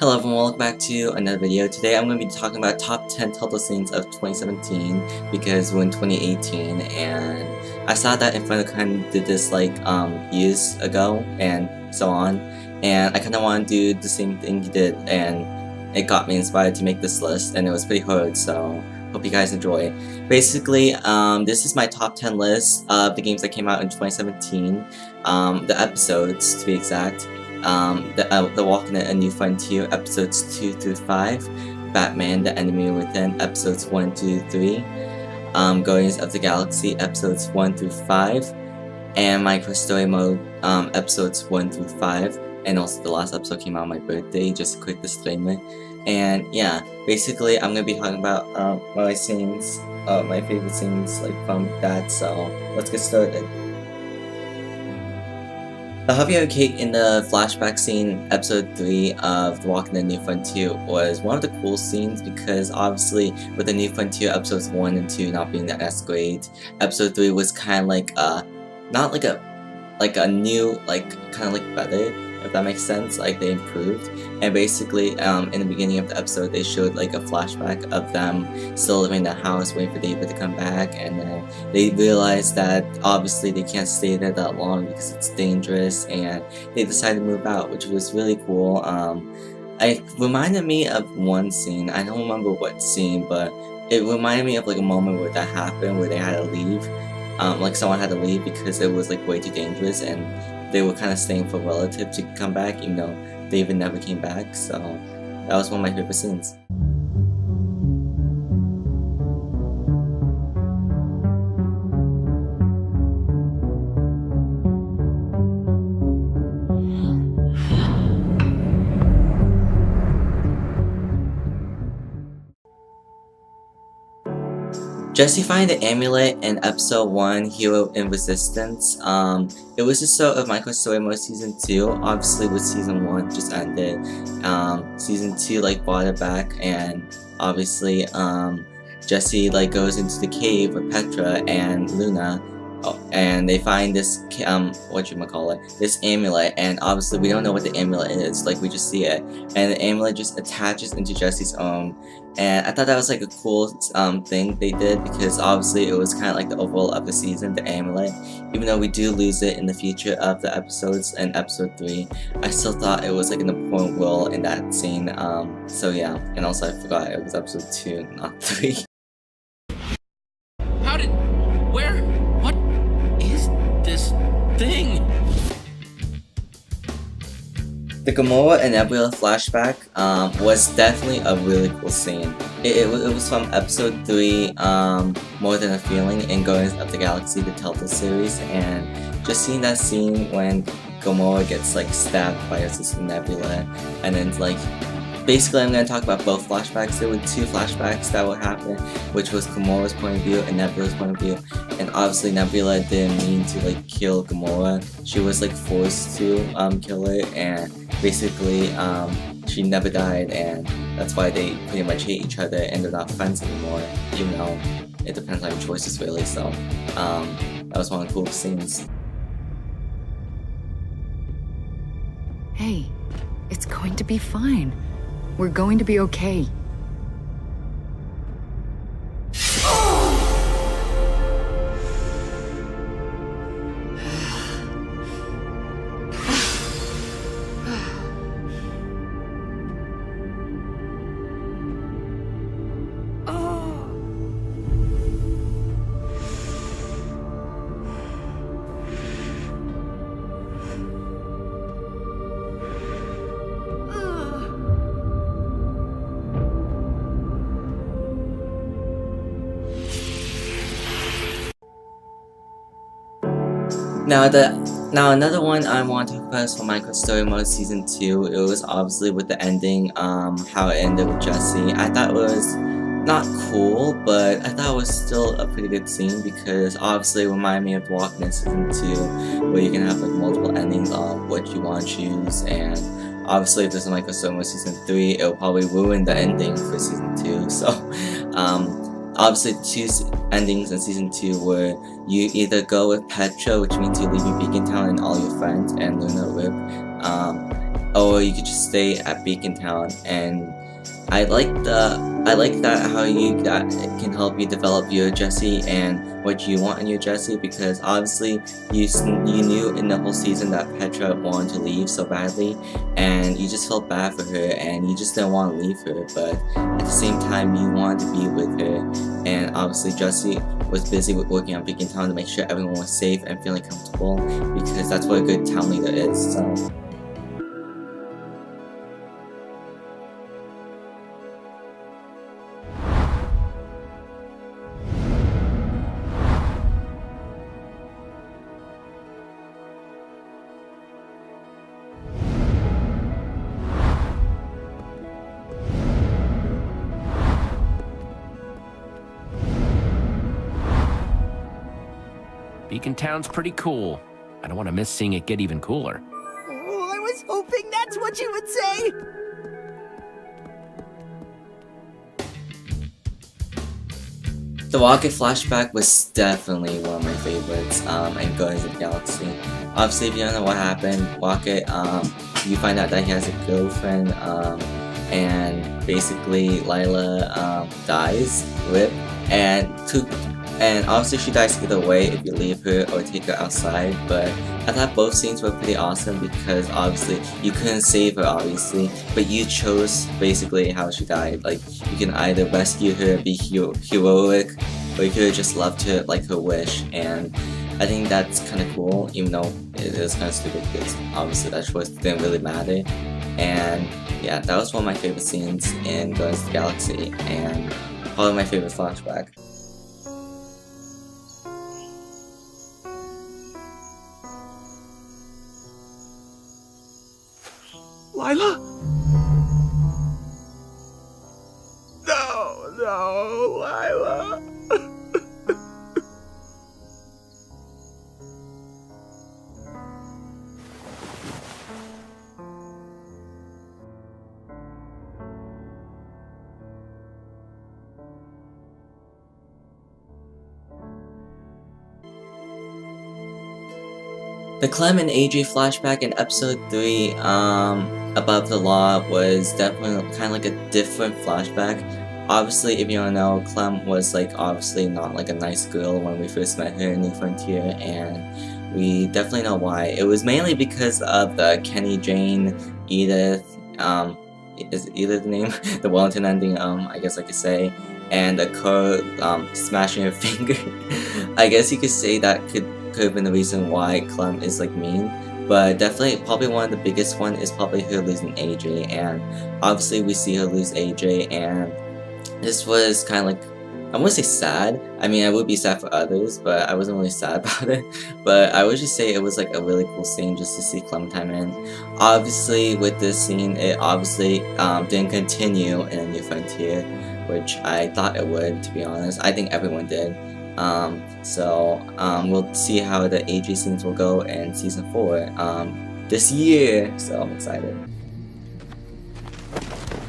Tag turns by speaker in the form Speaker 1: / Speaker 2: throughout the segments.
Speaker 1: Hello everyone, welcome back to another video. Today I'm going to be talking about top 10 Telltale scenes of 2017 because we're in 2018 and I saw that Inferno did this like years ago and so on, and I kind of want to do the same thing he did, and it got me inspired to make this list, and it was pretty hard, so hope you guys enjoy. Basically, this is my top 10 list of the games that came out in 2017, the episodes to be exact. The Walking a New Frontier, episodes 2 through 5, Batman, The Enemy Within, episodes 1 through 3, Guardians of the Galaxy, episodes 1 through 5, and Minecraft Story Mode, episodes 1 through 5, and also the last episode came out on my birthday, just a quick disclaimer. And yeah, basically I'm gonna be talking about my scenes, my favorite scenes like from that, so let's get started. The Javier cake in the flashback scene, episode 3 of The Walking a New Frontier, was one of the cool scenes because obviously with the New Frontier episodes 1 and 2 not being as great, episode 3 was kind of like not like a new, like kind of like better, if that makes sense, like they improved. And basically in the beginning of the episode they showed like a flashback of them still living in the house waiting for David to come back, and then they realized that obviously they can't stay there that long because it's dangerous, and they decided to move out, which was really cool. It reminded me of one scene, I don't remember what scene, but it reminded me of like a moment where that happened, where they had to leave, like someone had to leave because it was like way too dangerous, and they were kind of staying for a relative to come back, even though David never came back, so that was one of my favorite scenes. Jesse finding the amulet in episode 1, Hero in Resistance. It was the start of Minecraft Story Mode season 2, obviously with season 1 just ended. Season 2 like brought it back, and obviously Jesse like goes into the cave with Petra and Luna. And they find this this amulet, and obviously we don't know what the amulet is, like we just see it, and the amulet just attaches into Jesse's own. And I thought that was like a cool thing they did, because obviously it was kind of like the overall of the season, the amulet. Even though we do lose it in the future of the episodes in episode 3, I still thought it was like an important role in that scene. So yeah, and also I forgot it was episode 2, not 3. The Gamora and Nebula flashback was definitely a really cool scene. It was from episode 3, More Than a Feeling, in Guardians of the Galaxy, the Telltale series, and just seeing that scene when Gamora gets like stabbed by her sister Nebula, and then like basically I'm going to talk about both flashbacks. There were 2 flashbacks that would happen, which was Gamora's point of view and Nebula's point of view. And obviously Nebula didn't mean to like kill Gamora. She was like forced to kill her, and basically she never died, and that's why they pretty much hate each other and they're not friends anymore, even though it depends on your choices really. So that was one of the coolest scenes.
Speaker 2: Hey, it's going to be fine. We're going to be okay.
Speaker 1: Now another one I want to talk about is for Minecraft Story Mode Season 2. It was obviously with the ending, how it ended with Jesse. I thought it was not cool, but I thought it was still a pretty good scene, because obviously it reminded me of Walking in Season 2, where you can have like multiple endings on what you want to choose, and obviously if there's a Minecraft Story Mode Season 3, it'll probably ruin the ending for Season 2, so obviously 2 endings in Season 2 where you either go with Petra, which means you leave your beacon town and all your friends, and Luna Rip. or you could just stay at Beacon Town. And I like that how that can help you develop your Jessie and what you want in your Jessie, because obviously you knew in the whole season that Petra wanted to leave so badly, and you just felt bad for her and you just didn't want to leave her, but at the same time you wanted to be with her. And obviously Jessie was busy with working on Beacon Town to make sure everyone was safe and feeling comfortable, because that's what a good town leader is. So
Speaker 3: Beacon Town's pretty cool. I don't want to miss seeing it get even cooler.
Speaker 4: Oh, I was hoping that's what you would say!
Speaker 1: the Rocket flashback was definitely one of my favorites in Guardians of the Galaxy. Obviously, if you don't know what happened, Rocket, you find out that he has a girlfriend, and basically Lila dies, RIP, and obviously she dies either way if you leave her or take her outside, but I thought both scenes were pretty awesome because obviously you couldn't save her obviously, but you chose basically how she died. Like, you can either rescue her and be heroic, or you could have just loved her like her wish, and I think that's kind of cool, even though it is kind of stupid because obviously that choice didn't really matter. And yeah, that was one of my favorite scenes in Guardians of the Galaxy, and probably my favorite flashback.
Speaker 4: Lila? No, Lila.
Speaker 1: The Clem and AJ flashback in episode 3, Above the Law, was definitely kind of like a different flashback. Obviously, if you don't know, Clem was like obviously not like a nice girl when we first met her in New Frontier, and we definitely know why. It was mainly because of the Kenny, Jane, Edith, is Edith the name? The Wellington ending, I guess I could say, and the car smashing her finger. I guess you could say that could have been the reason why Clem is like mean, but definitely probably one of the biggest one is probably her losing AJ, and obviously we see her lose AJ, and this was kind of like, I wouldn't say sad. I mean, I would be sad for others, but I wasn't really sad about it. But I would just say it was like a really cool scene just to see Clementine in. Obviously with this scene, it obviously didn't continue in A New Frontier, which I thought it would, to be honest. I think everyone did. We'll see how the AJ scenes will go in season 4 this year, so I'm excited.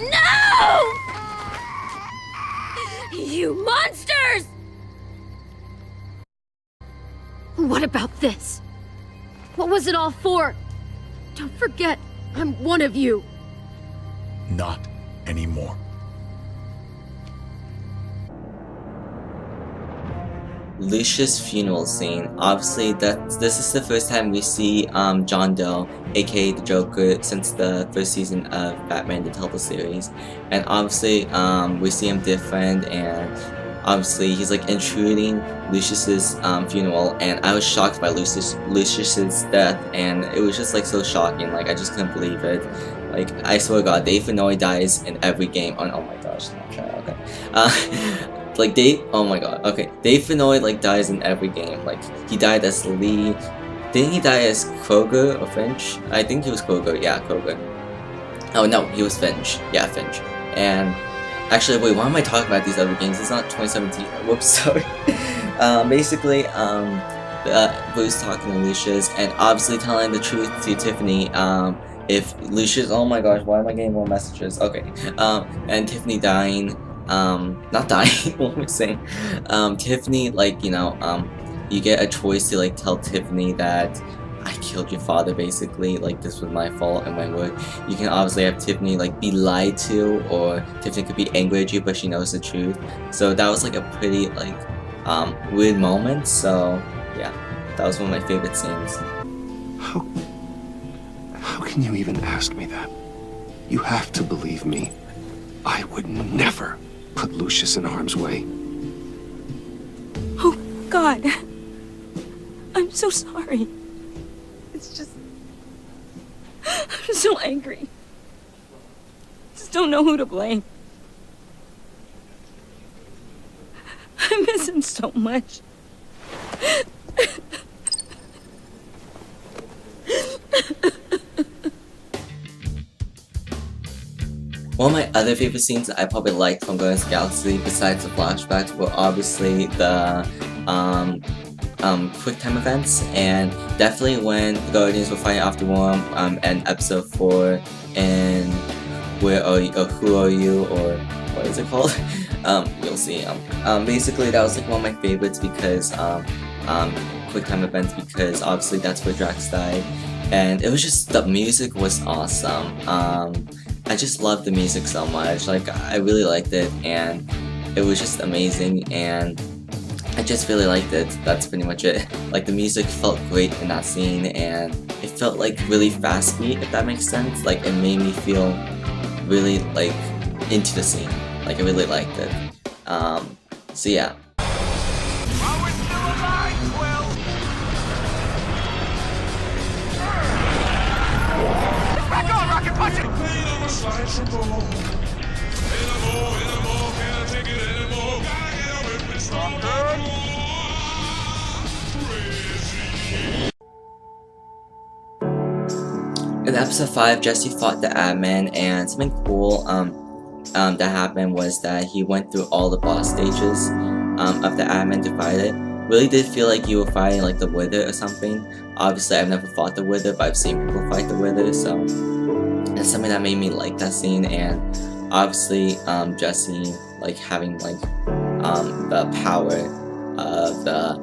Speaker 5: No! You monsters! What about this? What was it all for? Don't forget, I'm one of you.
Speaker 6: Not anymore.
Speaker 1: Lucius' funeral scene. Obviously, this is the first time we see John Doe, aka the Joker, since the first season of Batman the Telltale series, and obviously we see him different, and obviously he's like intruding Lucius's funeral, and I was shocked by Lucius's death, and it was just like so shocking. Like, I just couldn't believe it. Like, I swear to God, Dave Fennoy dies in every game. Oh my gosh, okay. Like, oh my god, okay. Dave Fennoy, like, dies in every game. Like, he died as Lee. Didn't he die as Kroger or Finch? I think he was Kroger, yeah, Kroger. Oh no, he was Finch. Yeah, Finch. And, actually, wait, why am I talking about these other games? It's not 2017. Whoops, sorry. Basically, Bruce talking to Lucius, and obviously telling the truth to Tiffany, if Lucius, oh my gosh, why am I getting more messages? Okay, and Tiffany dying, not dying, what am I saying? Tiffany, like, you know, you get a choice to, like, tell Tiffany that, I killed your father, basically, like this was my fault and Wentworth. You can obviously have Tiffany like be lied to, or Tiffany could be angry at you but she knows the truth. So that was like a pretty like weird moment. So yeah, that was one of my favorite scenes.
Speaker 7: How can you even ask me that? You have to believe me. I would never put Lucius in harm's way.
Speaker 8: Oh, God. I'm so sorry. It's just... I'm so angry. Just don't know who to blame. I miss him so much.
Speaker 1: One of my other favorite scenes that I probably liked from Guardians of the Galaxy, besides the flashbacks, were obviously the quick time events, and definitely when the Guardians were fighting off the worm in episode 4 and Where Are You, or Who Are You, or what is it called? You'll see. Basically that was like one of my favorites because quick time events, because obviously that's where Drax died, and it was just, the music was awesome. I just loved the music so much, like I really liked it, and it was just amazing, and I just really liked it. That's pretty much it. Like the music felt great in that scene, and it felt like really fast beat, if that makes sense. Like it made me feel really like into the scene. Like I really liked it. So yeah.
Speaker 4: While we're still alive, Will! It's back on, Rocket Punch it!
Speaker 1: In episode 5, Jesse fought the admin, and something cool that happened was that he went through all the boss stages of the admin to fight it. Really did feel like you were fighting like the Wither or something. Obviously I've never fought the Wither, but I've seen people fight the Wither, so that's something that made me like that scene. And obviously Jesse like having like the power of the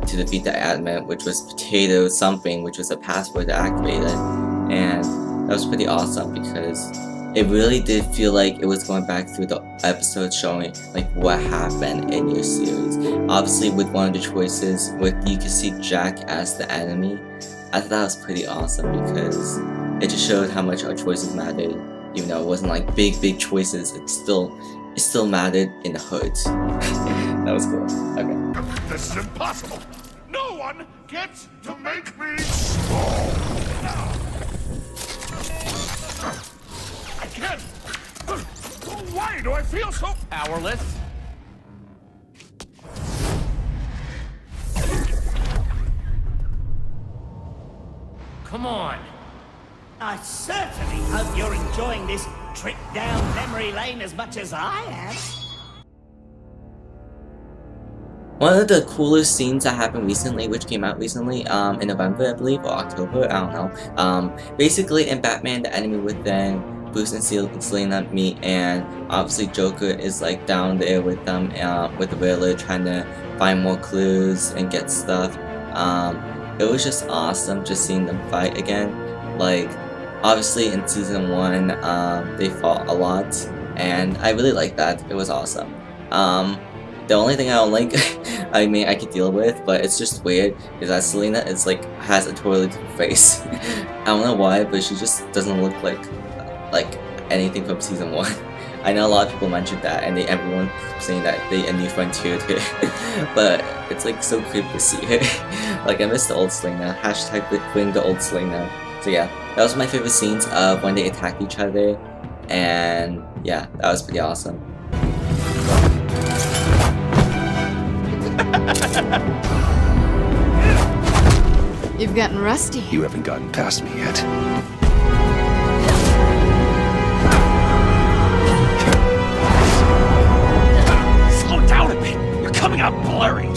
Speaker 1: to defeat the admin, which was potato something, which was a password to activate it, and that was pretty awesome because it really did feel like it was going back through the episodes showing like what happened in your series. Obviously with one of the choices, with you could see Jack as the enemy, I thought that was pretty awesome because it just showed how much our choices mattered. Even though it wasn't like big choices, it still mattered in the hood. That was cool. Okay.
Speaker 6: This is impossible. No one gets to make me small. I can't. Why do I feel so
Speaker 3: Powerless. Come on.
Speaker 4: I certainly hope you're enjoying this trip down memory lane as much as I am.
Speaker 1: One of the coolest scenes that happened recently, which came out recently, in November I believe, or October, I don't know. Basically in Batman the Enemy Within, Bruce and Selena meet, and obviously Joker is like down there with them, with the Riddler, trying to find more clues and get stuff. It was just awesome just seeing them fight again. Like, obviously in season 1, they fought a lot, and I really liked that. It was awesome. The only thing I don't like, I mean I could deal with, but it's just weird, is that Selena is like, has a totally different face. I don't know why, but she just doesn't look like anything from season 1. I know a lot of people mentioned that, and everyone saying that they a new frontier to her. But it's like so creepy to see her. Like I miss the old Selena. Hashtag bring the old Selena. So yeah, that was my favorite scenes of when they attacked each other, and yeah, that was pretty awesome.
Speaker 2: You've gotten rusty.
Speaker 7: You haven't gotten past me yet.
Speaker 4: Slow down a bit. You're coming out blurry.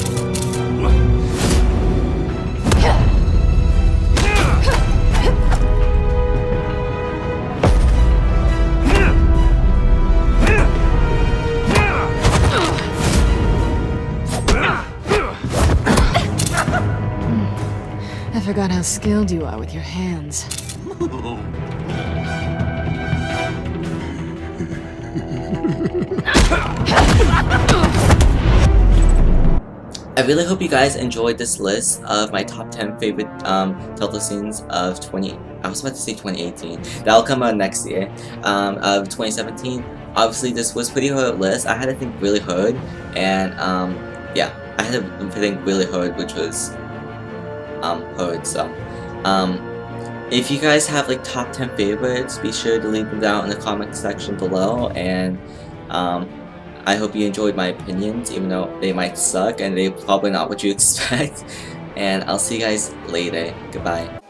Speaker 2: I forgot how skilled you are with your hands.
Speaker 1: I really hope you guys enjoyed this list of my top 10 favorite Telltale scenes of I was about to say 2018. That'll come out next year. Of 2017. Obviously, this was pretty hard list. I had to think really hard, and yeah, I had to think really hard, which was hard. So, if you guys have like top 10 favorites, be sure to leave them down in the comment section below, and I hope you enjoyed my opinions, even though they might suck and they're probably not what you expect. And I'll see you guys later. Goodbye.